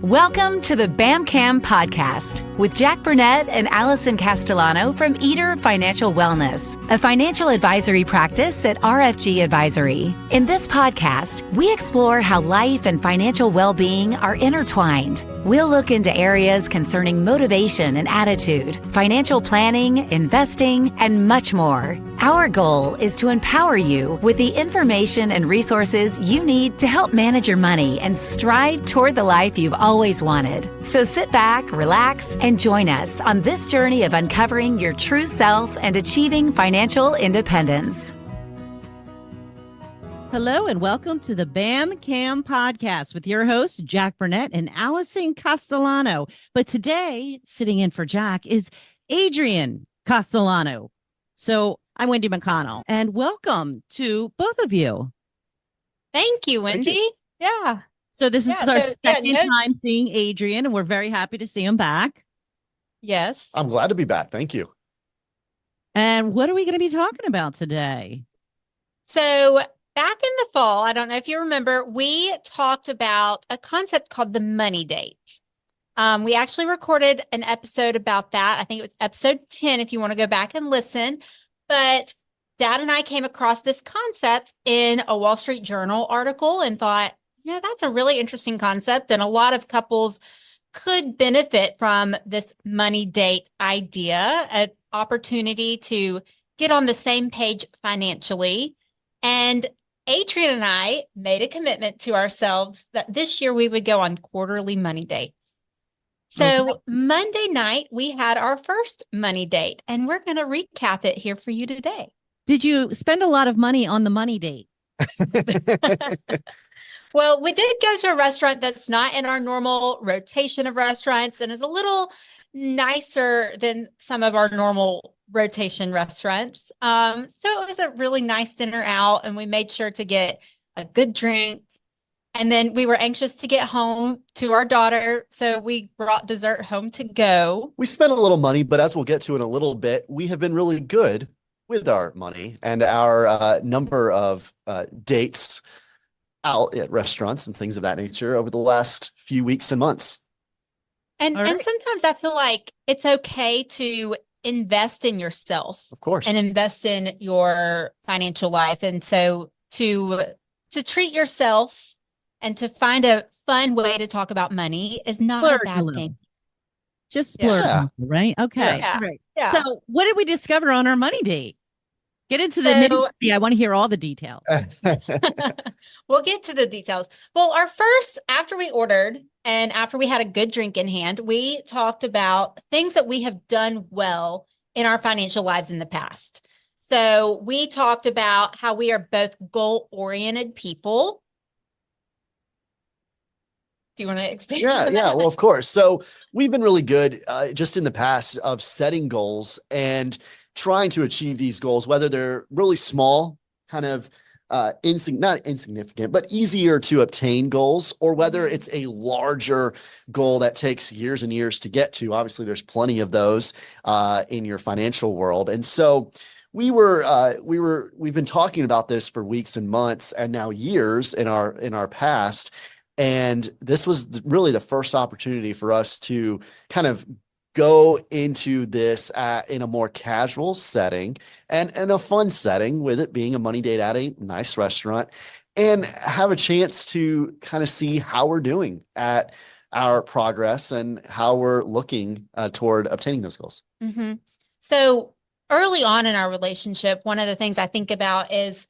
Welcome to the BamCam podcast with Jack Burnett and Alison Castellano from Eater Financial Wellness, a financial advisory practice at RFG Advisory. In this podcast, we explore how life and financial well-being are intertwined. We'll look into areas concerning motivation and attitude, financial planning, investing, and much more. Our goal is to empower you with the information and resources you need to help manage your money and strive toward the life you've always wanted. So sit back, relax, and join us on this journey of uncovering your true self and achieving financial independence. Hello and welcome to the BamCam podcast with your hosts, Jack Burnett and Alison Castellano. But today, sitting in for Jack is Adrian Castellano. So I'm Wendy McConnell, and welcome to both of you. Thank you, Wendy. Yeah. So this is our second time seeing Adrian, and we're very happy to see him back. Yes. I'm glad to be back. Thank you. And what are we going to be talking about today? So back in the fall, I don't know if you remember, we talked about a concept called the money date. We actually recorded an episode about that. I think it was episode 10, if you want to go back and listen. But Dad and I came across this concept in a Wall Street Journal article and thought, yeah, that's a really interesting concept. And a lot of couples could benefit from this money date idea, an opportunity to get on the same page financially. And Adrian and I made a commitment to ourselves that this year we would go on quarterly money dates. So Monday night, we had our first money date, and we're going to recap it here for you today. Did you spend a lot of money on the money date? Well, we did go to a restaurant that's not in our normal rotation of restaurants and is a little nicer than some of our normal rotation restaurants. So it was a really nice dinner out, and we made sure to get a good drink. And then we were anxious to get home to our daughter, so we brought dessert home to go. We spent a little money, but as we'll get to in a little bit, we have been really good with our money and our number of dates out at restaurants and things of that nature over the last few weeks and months. And sometimes I feel like it's okay to invest in yourself, of course, and invest in your financial life. And so to treat yourself and to find a fun way to talk about money is not a bad thing. Just splurge, right? Okay. Yeah. Right. Yeah. So what did we discover on our money date? Get into the nitty-gritty. I want to hear all the details. We'll get to the details. Well, after we ordered and after we had a good drink in hand, we talked about things that we have done well in our financial lives in the past. So we talked about how we are both goal-oriented people. Do you want to expand? Yeah. Well, of course. So we've been really good just in the past of setting goals and trying to achieve these goals, whether they're really small, kind of not insignificant, but easier to obtain goals, or whether it's a larger goal that takes years and years to get to. Obviously, there's plenty of those in your financial world. And so we've been talking about this for weeks and months and now years in our past. And this was really the first opportunity for us to kind of go into this in a more casual setting and a fun setting, with it being a money date at a nice restaurant, and have a chance to kind of see how we're doing at our progress and how we're looking toward obtaining those goals. Mm-hmm. So early on in our relationship, one of the things I think about is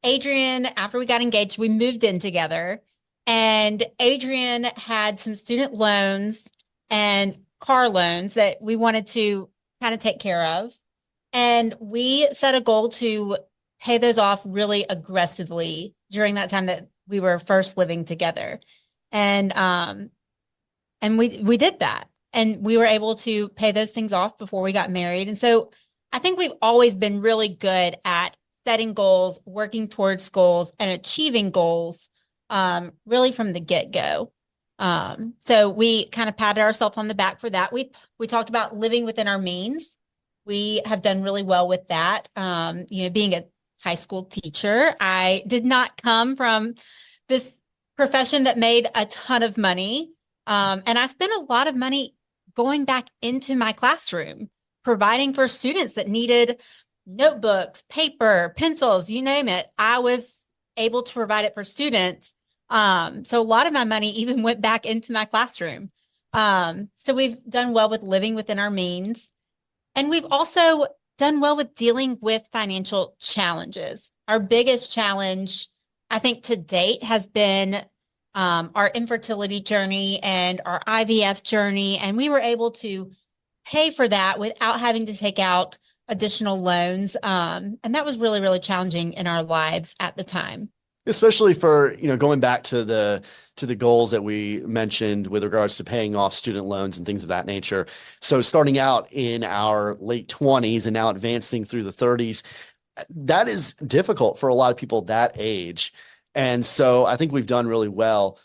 Adrian, after we got engaged, we moved in together, and Adrian had some student loans and car loans that we wanted to kind of take care of. And we set a goal to pay those off really aggressively during that time that we were first living together. And we did that. And we were able to pay those things off before we got married. And so I think we've always been really good at setting goals, working towards goals, and achieving goals really from the get-go. So we kind of patted ourselves on the back for that. We talked about living within our means. We have done really well with that. Being a high school teacher, I did not come from this profession that made a ton of money. And I spent a lot of money going back into my classroom, providing for students that needed notebooks, paper, pencils, you name it. I was able to provide it for students. So a lot of my money even went back into my classroom. So we've done well with living within our means. And we've also done well with dealing with financial challenges. Our biggest challenge, I think, to date has been our infertility journey and our IVF journey. And we were able to pay for that without having to take out additional loans. And that was really, really challenging in our lives at the time. Especially for, going back to the goals that we mentioned with regards to paying off student loans and things of that nature. So starting out in our late 20s and now advancing through the 30s, that is difficult for a lot of people that age. And so I think we've done really well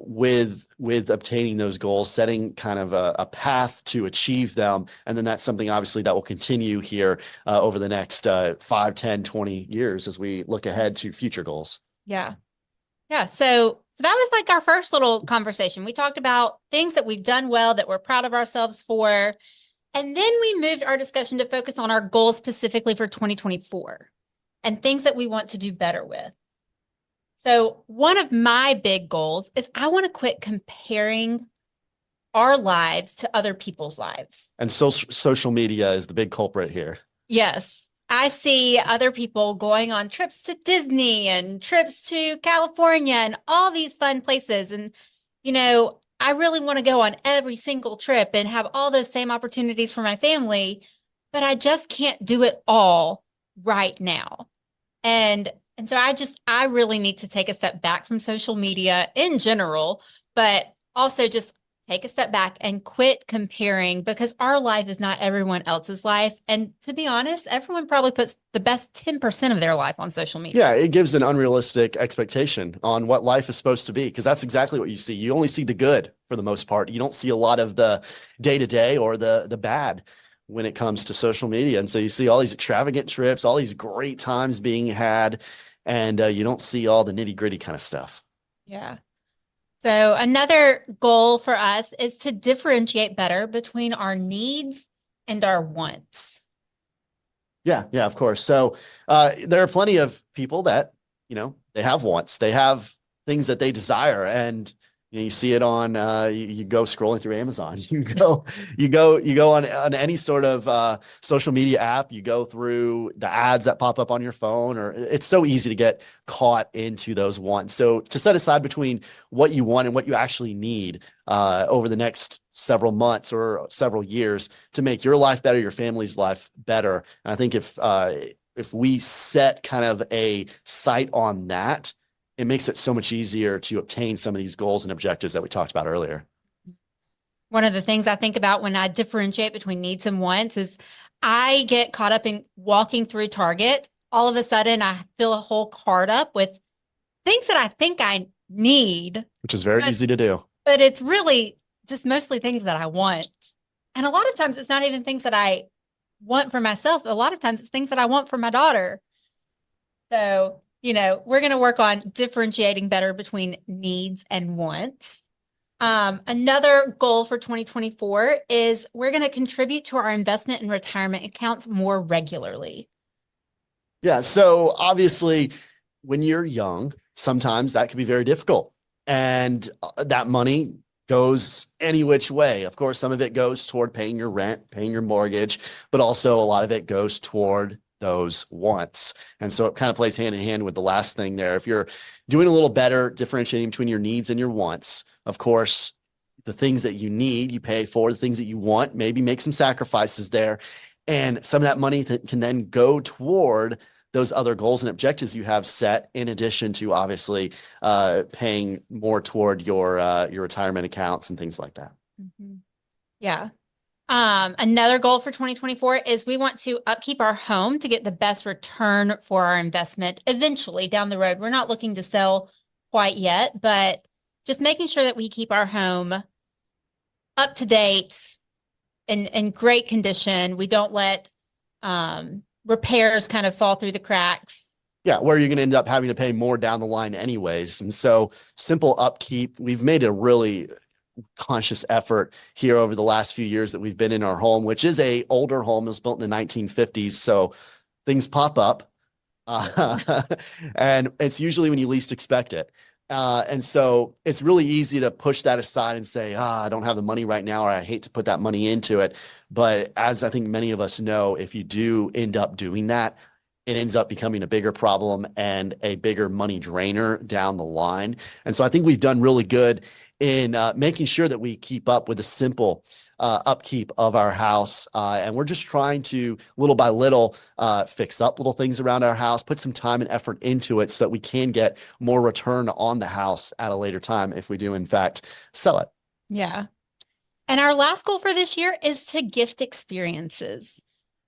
with obtaining those goals, setting kind of a path to achieve them. And then that's something obviously that will continue here over the next 5, 10, 20 years as we look ahead to future goals. Yeah. Yeah. So that was like our first little conversation. We talked about things that we've done well, that we're proud of ourselves for. And then we moved our discussion to focus on our goals specifically for 2024 and things that we want to do better with. So one of my big goals is I want to quit comparing our lives to other people's lives. And social media is the big culprit here. Yes. I see other people going on trips to Disney and trips to California and all these fun places. And, I really want to go on every single trip and have all those same opportunities for my family, but I just can't do it all right now. And so I really need to take a step back from social media in general, but also just take a step back and quit comparing, because our life is not everyone else's life. And to be honest, everyone probably puts the best 10% of their life on social media. Yeah, it gives an unrealistic expectation on what life is supposed to be, because that's exactly what you see. You only see the good for the most part. You don't see a lot of the day-to-day or the bad when it comes to social media. And so you see all these extravagant trips, all these great times being had, and you don't see all the nitty-gritty kind of stuff. Yeah. So another goal for us is to differentiate better between our needs and our wants. Yeah, of course. So there are plenty of people that, they have wants, they have things that they desire, and you see it on you go scrolling through Amazon, you go on any sort of social media app, you go through the ads that pop up on your phone, or it's so easy to get caught into those wants. So to set aside between what you want and what you actually need over the next several months or several years to make your life better, your family's life better. And I think if we set kind of a sight on that, it makes it so much easier to obtain some of these goals and objectives that we talked about earlier. One of the things I think about when I differentiate between needs and wants is I get caught up in walking through Target. All of a sudden, I fill a whole cart up with things that I think I need. Which is very easy to do. But it's really just mostly things that I want. And a lot of times it's not even things that I want for myself. A lot of times it's things that I want for my daughter. So we're going to work on differentiating better between needs and wants. Another goal for 2024 is we're going to contribute to our investment and retirement accounts more regularly. Yeah. So obviously, when you're young, sometimes that can be very difficult. And that money goes any which way. Of course, some of it goes toward paying your rent, paying your mortgage, but also a lot of it goes toward those wants. And so it kind of plays hand in hand with the last thing there. If you're doing a little better differentiating between your needs and your wants, of course, the things that you need, you pay for. The things that you want, maybe make some sacrifices there. And some of that money can then go toward those other goals and objectives you have set, in addition to obviously paying more toward your retirement accounts and things like that. Mm-hmm. Yeah. Another goal for 2024 is we want to upkeep our home to get the best return for our investment eventually down the road. We're not looking to sell quite yet, but just making sure that we keep our home up to date, in great condition. We don't let repairs kind of fall through the cracks. Yeah, where you're going to end up having to pay more down the line anyways. And so simple upkeep, we've made a really conscious effort here over the last few years that we've been in our home, which is a older home. It was built in the 1950s. So things pop up. And it's usually when you least expect it. And so it's really easy to push that aside and say, I don't have the money right now, or I hate to put that money into it. But as I think many of us know, if you do end up doing that, it ends up becoming a bigger problem and a bigger money drainer down the line. And so I think we've done really good in making sure that we keep up with the simple upkeep of our house. And we're just trying to, little by little, fix up little things around our house, put some time and effort into it so that we can get more return on the house at a later time if we do, in fact, sell it. Yeah. And our last goal for this year is to gift experiences.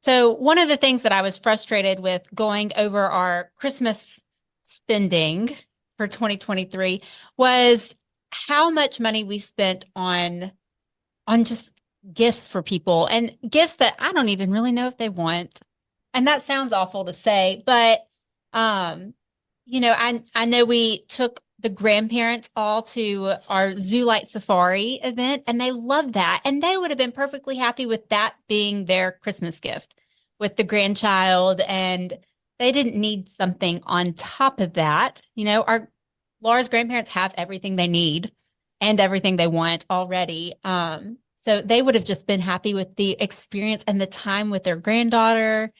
So one of the things that I was frustrated with going over our Christmas spending for 2023 was how much money we spent on just gifts for people, and gifts that I don't even really know if they want. And that sounds awful to say, but I know we took the grandparents all to our Zoo Light Safari event, and they loved that. And they would have been perfectly happy with that being their Christmas gift with the grandchild. And they didn't need something on top of that. Laura's grandparents have everything they need and everything they want already. So they would have just been happy with the experience and the time with their granddaughter.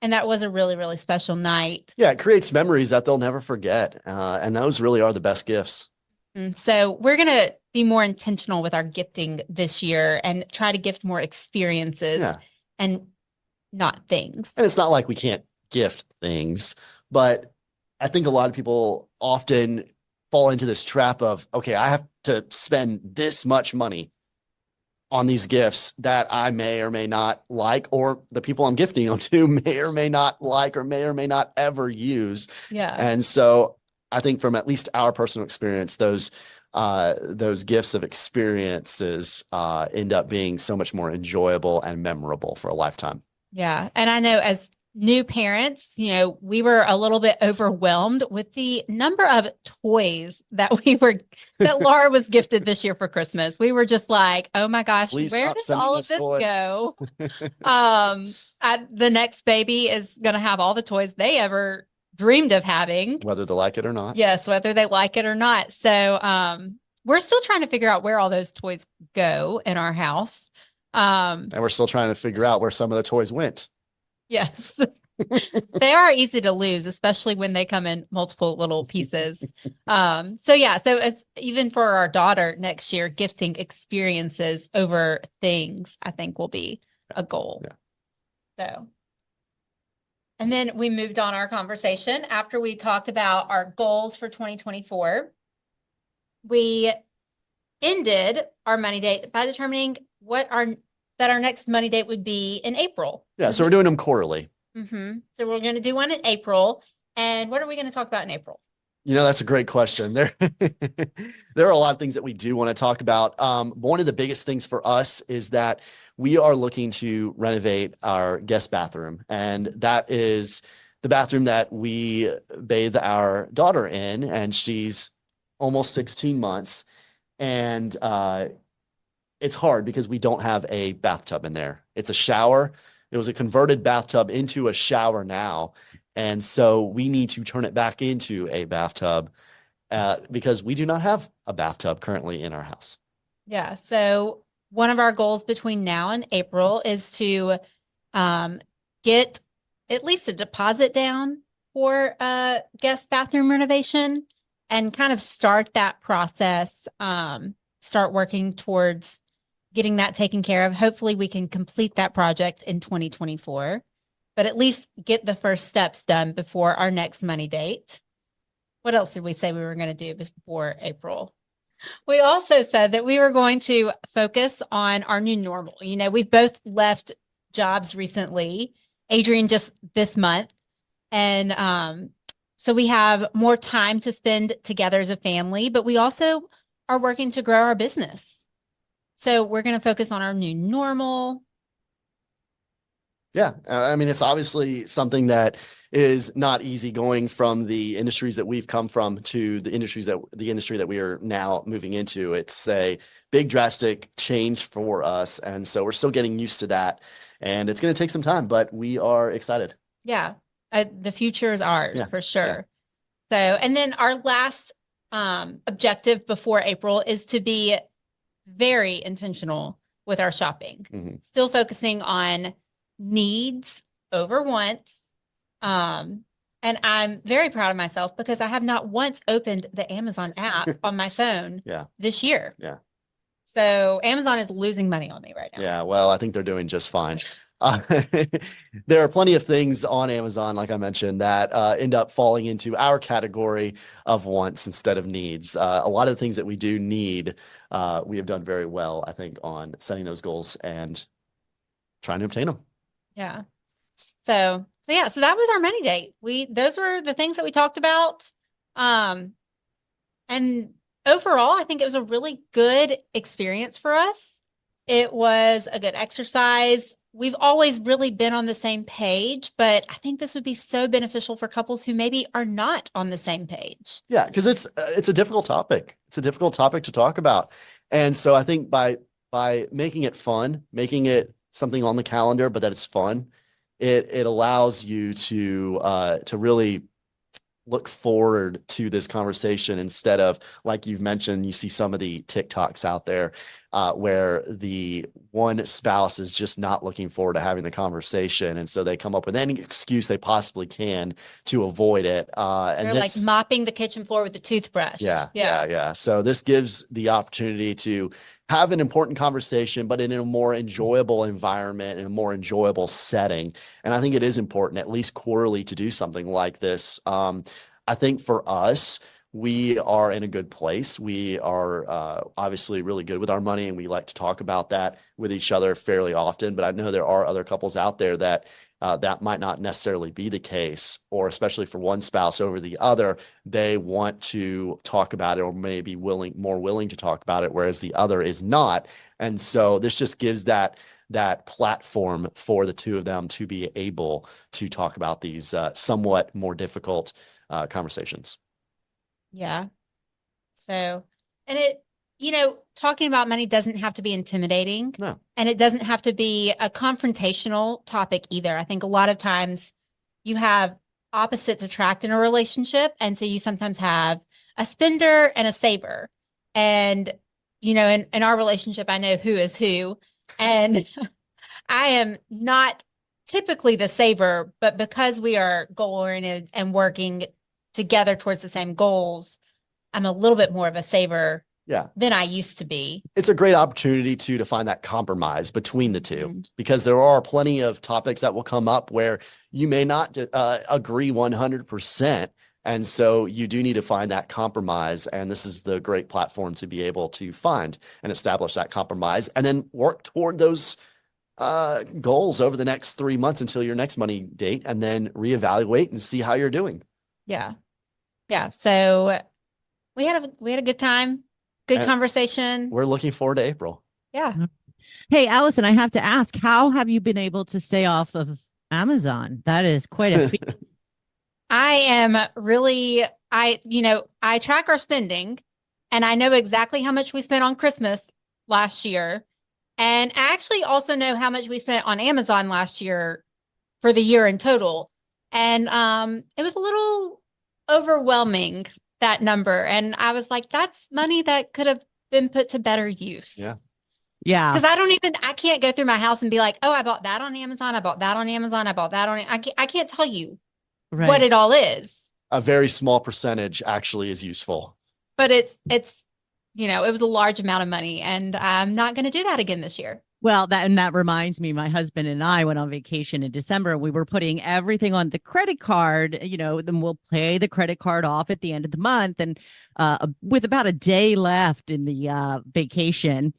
And that was a really, really special night. Yeah, it creates memories that they'll never forget. And those really are the best gifts. So we're going to be more intentional with our gifting this year and try to gift more experiences and not things. And it's not like we can't gift things, but I think a lot of people often fall into this trap of, okay, I have to spend this much money on these gifts that I may or may not like, or the people I'm gifting them to may or may not like, or may not ever use. Yeah. And so I think from at least our personal experience, those gifts of experiences end up being so much more enjoyable and memorable for a lifetime. Yeah. And I know as new parents, we were a little bit overwhelmed with the number of toys that Laura was gifted this year for Christmas. We were just like, oh my gosh, Please where stop does sending all of us this toys. go? The next baby is going to have all the toys they ever dreamed of having. Whether they like it or not. Yes, whether they like it or not. So we're still trying to figure out where all those toys go in our house. And we're still trying to figure out where some of the toys went. Yes. They are easy to lose, especially when they come in multiple little pieces. So it's even for our daughter next year, gifting experiences over things, I think will be a goal. Yeah. So, and then we moved on our conversation after we talked about our goals for 2024. We ended our money date by determining that our next money date would be in April. Yeah. So we're doing them quarterly. Mm-hmm. So we're going to do one in April. And what are we going to talk about in April? That's a great question. There are a lot of things that we do want to talk about. One of the biggest things for us is that we are looking to renovate our guest bathroom. And that is the bathroom that we bathe our daughter in. And she's almost 16 months. And it's hard because we don't have a bathtub in there. It's a shower. It was a converted bathtub into a shower now. And so we need to turn it back into a bathtub because we do not have a bathtub currently in our house. Yeah. So one of our goals between now and April is to get at least a deposit down for a guest bathroom renovation and kind of start that process, start working towards getting that taken care of. Hopefully we can complete that project in 2024, but at least get the first steps done before our next money date. What else did we say we were going to do before April? We also said that we were going to focus on our new normal. We've both left jobs recently, Adrian just this month. And so we have more time to spend together as a family, but we also are working to grow our business. So we're going to focus on our new normal. Yeah. It's obviously something that is not easy, going from the industries that we've come from to the industry that we are now moving into. It's a big drastic change for us. And so we're still getting used to that, and it's going to take some time, but we are excited. Yeah. The future is ours for sure. So, and then our last objective before April is to be very intentional with our shopping, still focusing on needs over wants. And I'm very proud of myself because I have not once opened the Amazon app on my phone this year. Yeah. So Amazon is losing money on me right now. Yeah. Well, I think they're doing just fine. There are plenty of things on Amazon, like I mentioned, that end up falling into our category of wants instead of needs. A lot of the things that we do need, we have done very well, I think, on setting those goals and trying to obtain them. Yeah. So that was our money date. Those were the things that we talked about. And overall, I think it was a really good experience for us. It was a good exercise. We've always really been on the same page, but I think this would be so beneficial for couples who maybe are not on the same page. Yeah, because it's a difficult topic. It's a difficult topic to talk about. And so I think by making it fun, making it something on the calendar, but that it's fun, it allows you to really look forward to this conversation instead of, like you've mentioned, you see some of the TikToks out there where the one spouse is just not looking forward to having the conversation. And so they come up with any excuse they possibly can to avoid it. And they're like mopping the kitchen floor with a toothbrush. Yeah. So this gives the opportunity to have an important conversation, but in a more enjoyable environment, in a more enjoyable setting. And I think it is important, at least quarterly, to do something like this. I think for us, we are in a good place. We are obviously really good with our money, and we like to talk about that with each other fairly often. But I know there are other couples out there that that might not necessarily be the case, or especially for one spouse over the other, they want to talk about it or maybe more willing to talk about it, whereas the other is not. And so this just gives that platform for the two of them to be able to talk about these somewhat more difficult conversations. Yeah. So, and talking about money doesn't have to be intimidating. No. And it doesn't have to be a confrontational topic either. I think a lot of times you have opposites attract in a relationship. And so you sometimes have a spender and a saver. And, in our relationship, I know who is who. And I am not typically the saver, but because we are goal-oriented and working together towards the same goals, I'm a little bit more of a saver than I used to be. It's a great opportunity to find that compromise between the two, because there are plenty of topics that will come up where you may not agree 100%. And so you do need to find that compromise. And this is the great platform to be able to find and establish that compromise and then work toward those goals over the next 3 months until your next money date, and then reevaluate and see how you're doing. Yeah. So we had a good time. Good conversation. We're looking forward to April. Yeah. Hey, Allison, I have to ask, how have you been able to stay off of Amazon? That is quite a feat. I am really, I track our spending, and I know exactly how much we spent on Christmas last year. And I actually also know how much we spent on Amazon last year for the year in total. And it was a little overwhelming, that number. And I was like, that's money that could have been put to better use. Yeah. Because I can't go through my house and be like, oh, I bought that on Amazon. I bought that on Amazon. I bought that on, I can't tell you what it all is. A very small percentage actually is useful. But it's, it was a large amount of money, and I'm not going to do that again this year. Well, that reminds me, my husband and I went on vacation in December, and we were putting everything on the credit card, then we'll pay the credit card off at the end of the month. And with about a day left in the vacation,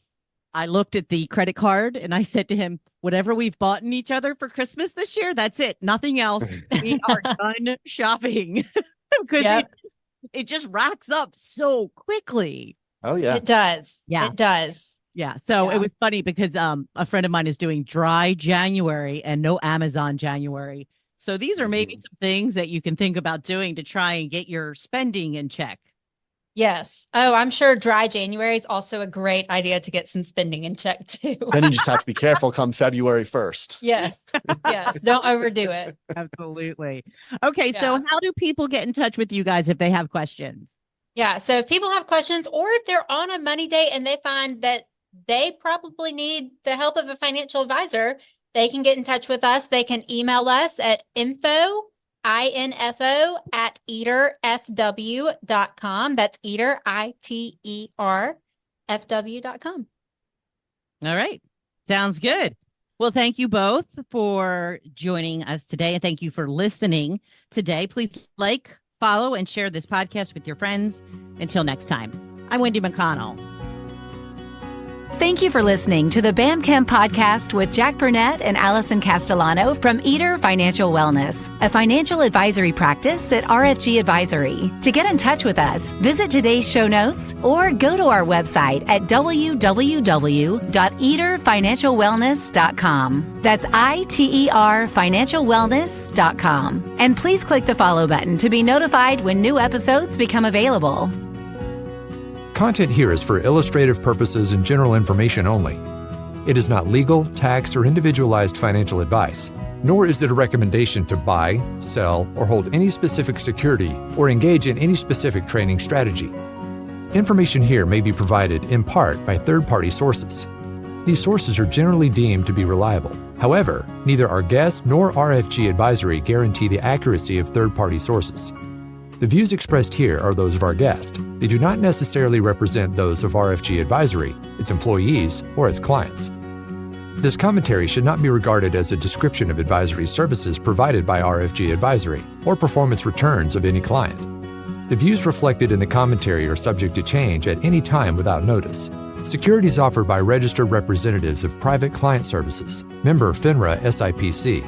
I looked at the credit card and I said to him, whatever we've bought in each other for Christmas this year, that's it. Nothing else. We are done shopping. Because it just racks up so quickly. Oh, yeah. It does. Yeah. It does. Yeah. So it was funny because a friend of mine is doing dry January and no Amazon January. So these are maybe some things that you can think about doing to try and get your spending in check. Yes. Oh, I'm sure dry January is also a great idea to get some spending in check too. Then you just have to be careful come February 1st. Yes. Yes. Don't overdo it. Absolutely. Okay. Yeah. So how do people get in touch with you guys if they have questions? Yeah. So if people have questions or if they're on a money date and they find that they probably need the help of a financial advisor, they can get in touch with us. They can email us at info@eaterfw.com. That's eater, ITER, FW.com. All right. Sounds good. Well, thank you both for joining us today. And thank you for listening today. Please like, follow, and share this podcast with your friends. Until next time, I'm Wendy McConnell. Thank you for listening to the BamCam podcast with Jack Burnett and Alison Castellano from Eater Financial Wellness, a financial advisory practice at RFG Advisory. To get in touch with us, visit today's show notes or go to our website at www.eaterfinancialwellness.com. That's ITER financialwellness.com. And please click the follow button to be notified when new episodes become available. Content here is for illustrative purposes and general information only. It is not legal, tax, or individualized financial advice, nor is it a recommendation to buy, sell, or hold any specific security or engage in any specific trading strategy. Information here may be provided in part by third-party sources. These sources are generally deemed to be reliable. However, neither our guests nor RFG Advisory guarantee the accuracy of third-party sources. The views expressed here are those of our guest. They do not necessarily represent those of RFG Advisory, its employees, or its clients. This commentary should not be regarded as a description of advisory services provided by RFG Advisory or performance returns of any client. The views reflected in the commentary are subject to change at any time without notice. Securities offered by registered representatives of Private Client Services, member FINRA SIPC.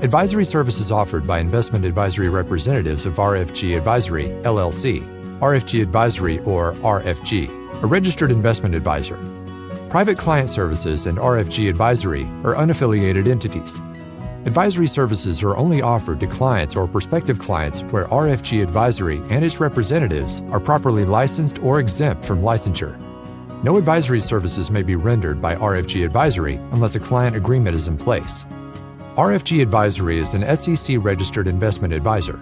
Advisory services offered by investment advisory representatives of RFG Advisory, LLC, RFG Advisory or RFG, a registered investment advisor. Private Client Services and RFG Advisory are unaffiliated entities. Advisory services are only offered to clients or prospective clients where RFG Advisory and its representatives are properly licensed or exempt from licensure. No advisory services may be rendered by RFG Advisory unless a client agreement is in place. RFG Advisory is an SEC-registered investment advisor.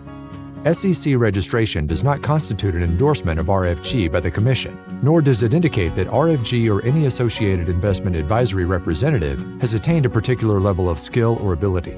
SEC registration does not constitute an endorsement of RFG by the Commission, nor does it indicate that RFG or any associated investment advisory representative has attained a particular level of skill or ability.